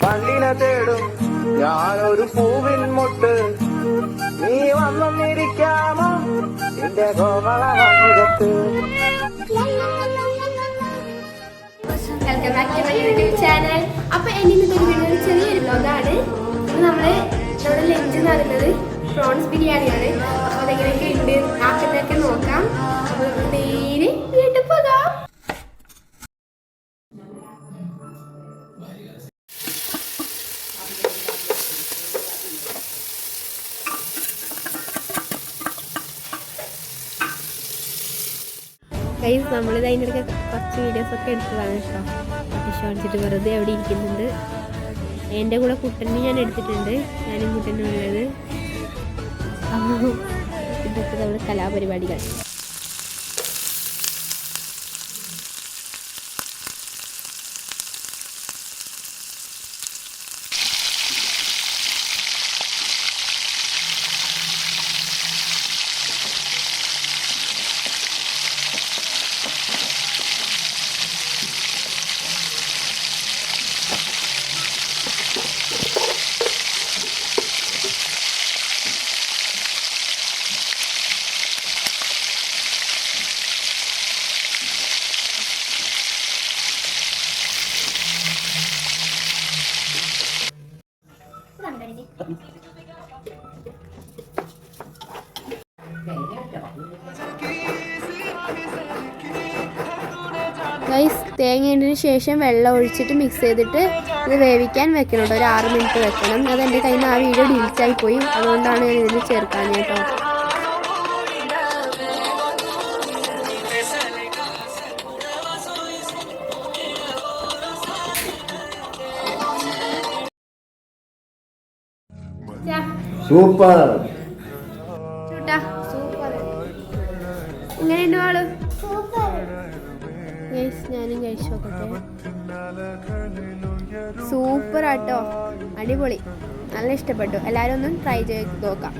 വണ്ടിനെ തേടും ഞാനൊരു പൂവിൻ മുട്ട് നീ വന്നിരിക്കാമോ എന്റെ കോമള വന്നിരത്ത്. Welcome back to my YouTube channel. അപ്പൊ ഇന്നത്തെ ഒരു വീഡിയോ ചെറിയൊരു വ്ലോഗാണ്. നമ്മുടെ ലഞ്ച് എന്ന് പറയുന്നത് പ്രോൺസ് ബിരിയാണിയാണ്. അപ്പോൾ അതെങ്ങനെയൊക്കെ ഉണ്ട് ആക്കുന്നതൊക്കെ നോക്കാം. അപ്പോൾ നേരെ വീട്ടിൽ പോകാം. ഗൈസ്, നമ്മളിത് അതിൻ്റെ ഇടയ്ക്ക് കുറച്ച് വീഡിയോസൊക്കെ എടുത്തതാണ് കേട്ടോ. ഷോർട്സിട്ട് വെറുതെ അവിടെ ഇരിക്കുന്നുണ്ട്. എൻ്റെ കൂടെ കുട്ടനെ ഞാൻ എടുത്തിട്ടുണ്ട്. ഞാനും കുട്ടനും ഉള്ളത്. ഇതൊക്കെ നമ്മുടെ കലാപരിപാടികൾ. ഗൈസ്, തേങ്ങ ഇട്ടതിന് ശേഷം വെള്ളം ഒഴിച്ചിട്ട് മിക്സ് ചെയ്തിട്ട് ഇത് വേവിക്കാൻ വെക്കണം കേട്ടോ. ഒരു 6 മിനിറ്റ് വെക്കണം. അത് എൻ്റെ കയ്യിൽ നിന്ന് ആ വീഡിയോ ഡിലീറ്റായി പോയി. അതുകൊണ്ടാണ് ഞാൻ ഇതിൽ ചേർക്കാൻ കേട്ടോ. സൂപ്പർ ഇങ്ങനെയുണ്ട് ആള്. ഞാനും കഴിച്ചു നോക്കട്ടെ. സൂപ്പർ ആട്ടോ, അടിപൊളി, നല്ല ഇഷ്ടപ്പെട്ടു. എല്ലാവരും ഒന്നും ട്രൈ ചെയ്ത് നോക്കാം.